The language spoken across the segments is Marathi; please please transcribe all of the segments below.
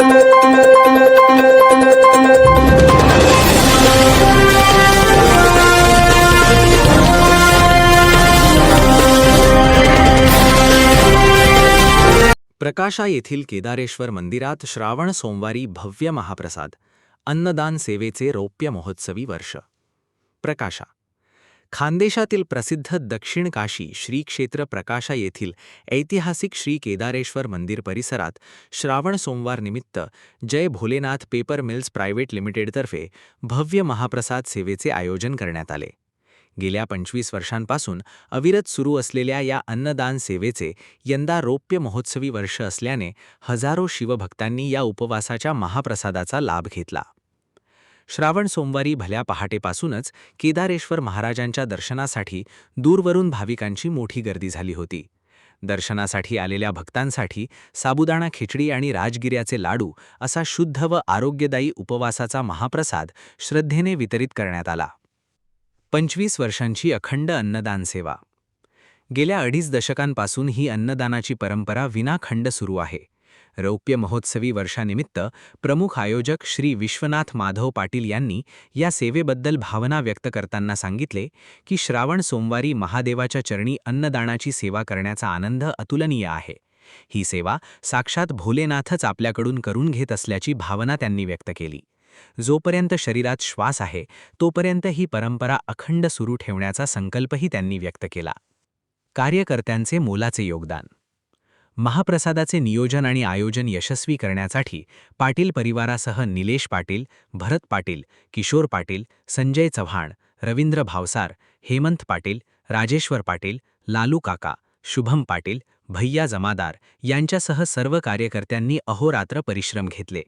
प्रकाशा येथील केदारेश्वर मंदिरात श्रावण सोमवारी भव्य महाप्रसाद अन्नदान सेवेचे रौप्य महोत्सवी वर्ष. प्रकाशा खानदेशातील प्रसिद्ध दक्षिण काशी श्री क्षेत्र प्रकाशा येथील ऐतिहासिक श्री केदारेश्वर मंदिर परिसरात श्रावण सोमवार निमित्त जय भोलेनाथ पेपर मिल्स प्रायव्हेट लिमिटेडतर्फे भव्य महाप्रसाद सेवेचे आयोजन करण्यात आले. गेल्या 25 वर्षांपासून अविरत सुरू असलेल्या या अन्नदान सेवेचे यंदा रौप्य महोत्सवी वर्ष असल्याने हजारो शिवभक्तांनी या उपवासाच्या महाप्रसादाचा लाभ घेतला. श्रावण सोमवारी भल्या पहाटेपासूनच केदारेश्वर महाराजांच्या दर्शनासाठी दूरवरून भाविकांची मोठी गर्दी झाली होती. दर्शनासाठी आलेल्या भक्तांसाठी साबुदाणा खिचडी आणि राजगिऱ्याचे लाडू असा शुद्ध व आरोग्यदायी उपवासाचा महाप्रसाद श्रद्धेने वितरित करण्यात आला. 25 वर्षांची अखंड अन्नदान सेवा. गेल्या 2.5 दशकांपासून ही अन्नदानाची परंपरा विनाखंड सुरू आहे. रौप्य महोत्सवी वर्षानिमित्त प्रमुख आयोजक श्री विश्वनाथ माधव पाटील यांनी या सेवेबद्दल भावना व्यक्त करताना सांगितले की श्रावण सोमवारी महादेवाच्या चरणी अन्नदानाची सेवा करण्याचा आनंद अतुलनीय आहे. ही सेवा साक्षात भोलेनाथच आपल्याकडून करून घेत असल्याची भावना त्यांनी व्यक्त केली. जोपर्यंत शरीरात श्वास आहे तोपर्यंत ही परंपरा अखंड सुरू ठेवण्याचा संकल्पही त्यांनी व्यक्त केला. कार्यकर्त्यांचे मोलाचे योगदान. महाप्रसादाचे नियोजन आणि आयोजन यशस्वी करण्यासाठी पाटील परिवारासह निलेश पाटील, भरत पाटील, किशोर पाटील, संजय चव्हाण, रवींद्र भावसार, हेमंत पाटील, राजेश्वर पाटील, लालू काका, शुभम पाटील, भैया जमादार यांच्यासह सर्व कार्यकर्त्यांनी अहोरात्र परिश्रम घेतले.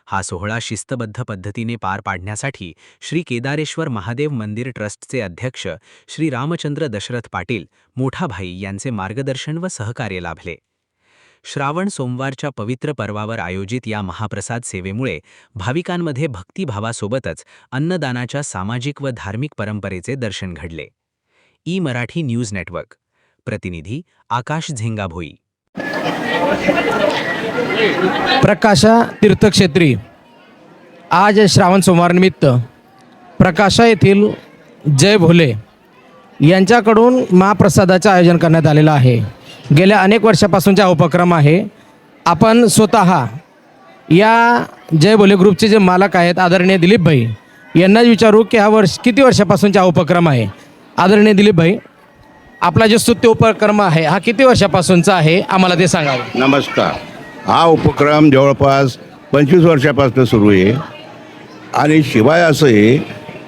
हा सोहळा शिस्तबद्ध पद्धतीने पार पाडण्यासाठी श्री केदारेश्वर महादेव मंदिर ट्रस्टचे अध्यक्ष श्री रामचंद्र दशरथ पाटील, मोठा भाई यांचे मार्गदर्शन व सहकार्य लाभले. श्रावण सोमवारच्या पवित्र पर्वावर आयोजित या महाप्रसाद सेवेमुळे भाविकांमध्ये भक्तिभावासोबतच अन्नदानाच्या सामाजिक व धार्मिक परंपरेचे दर्शन घडले. Marathi news network. प्रतिनिधी आकाश झेंगाभोई. प्रकाशा तीर्थक्षेत्री आज श्रावण सोमवारनिमित्त प्रकाशा येथील जय भोले यांच्याकडून महाप्रसादाचे आयोजन करण्यात आलेलं आहे. गेल्या अनेक वर्षापासूनचा उपक्रम आहे. आपण स्वतः या जय भोले ग्रुपचे जे मालक आहेत आदरणीय दिलीप भाई यांना विचारू की हा किती वर्षापासूनचा उपक्रम आहे. आदरणीय दिलीप भाई, आपला जो स्तुत्य उपक्रम आहे हा किती वर्षापासूनचा आहे आम्हाला ते सांगावे. नमस्कार. हा उपक्रम जवळपास 25 वर्षापासून सुरू आहे आणि शिवाय असं आहे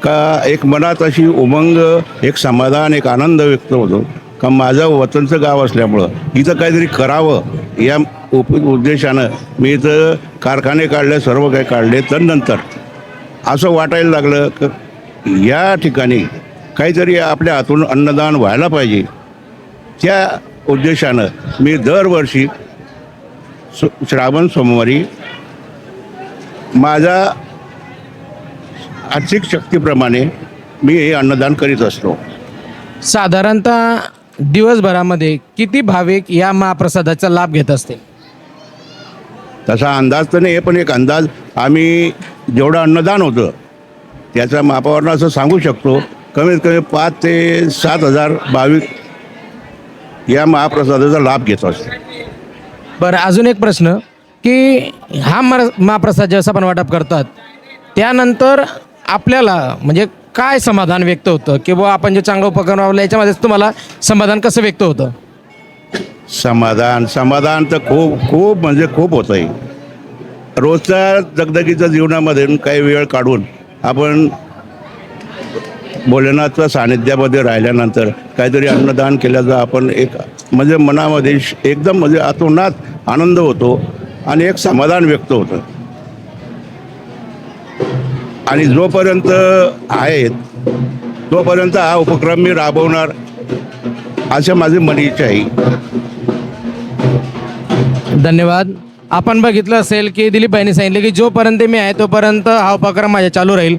का एक मनात अशी उमंग, एक समाधान, एक आनंद व्यक्त होतो का माझं वतनचं गाव असल्यामुळं इथं काहीतरी करावं या उद्देशानं मी इथं कारखाने काढले, सर्व काही काढले. तदनंतर असं वाटायला लागलं की या ठिकाणी काहीतरी आपल्या हातून अन्नदान व्हायला पाहिजे. त्या उद्देशानं मी दरवर्षी श्रावण सोमवारी माझ्या आर्थिक शक्तीप्रमाणे मी हे अन्नदान करीत असतो. साधारणतः दिवसभरामध्ये किती भाविक या महाप्रसादाचा लाभ घेत असतील? तसा अंदाज तर नाही, पण एक अंदाज आम्ही जेवढं अन्नदान होतं त्याच्या मापावरनं असं सांगू शकतो कमीत कमी 5 ते 7 हजार भाविक या महाप्रसादाचा लाभ घेत असतो. बरं, अजून एक प्रश्न की हा महाप्रसाद ज्यावेळेस आपण वाटप करतात त्यानंतर आपल्याला म्हणजे काय समाधान व्यक्त होतं की बुवा आपण जे चांगलं उपक्रम राबवलं याच्यामध्येच तुम्हाला समाधान कसं व्यक्त होतं? समाधान तर खूप म्हणजे खूप होतं आहे. रोजच्या दगदगीच्या जीवनामध्ये काही वेळ काढून आपण भोलेनाथच्या सानिध्यामध्ये राहिल्यानंतर काहीतरी अन्नदान केल्याचं आपण एक म्हणजे मनामध्ये एकदम म्हणजे अतोनात आनंद होतो आणि एक समाधान व्यक्त होतं. आणि जोपर्यंत आहेत तोपर्यंत हा उपक्रम मी राबवणार असे माझी मनी इच्छा आहे. धन्यवाद. आपण बघितलं असेल की दिलीपभाईंनी सांगितलं की जोपर्यंत मी आहे तोपर्यंत हा उपक्रम माझ्या चालू राहील.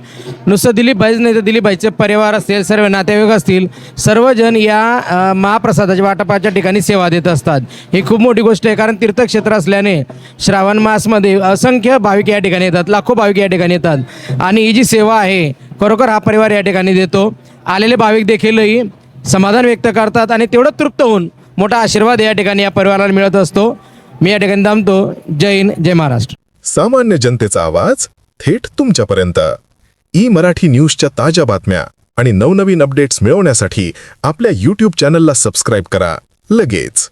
नुसतं दिलीपभाईच नाही तर दिलीपभाईचे परिवार असतील, सर्व नातेवाईक असतील, सर्वजण या महाप्रसादाच्या वाटपाच्या ठिकाणी सेवा देत असतात. ही खूप मोठी गोष्ट आहे, कारण तीर्थक्षेत्र असल्याने श्रावण मासमध्ये असंख्य भाविक या ठिकाणी येतात, लाखो भाविक या ठिकाणी येतात आणि ही जी सेवा आहे खरोखर हा परिवार या ठिकाणी देतो. आलेले भाविक देखीलही समाधान व्यक्त करतात आणि तेवढं तृप्त होऊन मोठा आशीर्वाद या ठिकाणी या परिवाराला मिळत असतो. मी या ठिकाणी थांबतो. जय हिंद, जय महाराष्ट्र. सामान्य जनतेचा आवाज थेट तुमच्यापर्यंत. मराठी न्यूजच्या ताज्या बातम्या आणि नवनवीन अपडेट्स मिळवण्यासाठी आपल्या YouTube चॅनलला सबस्क्राईब करा लगेच.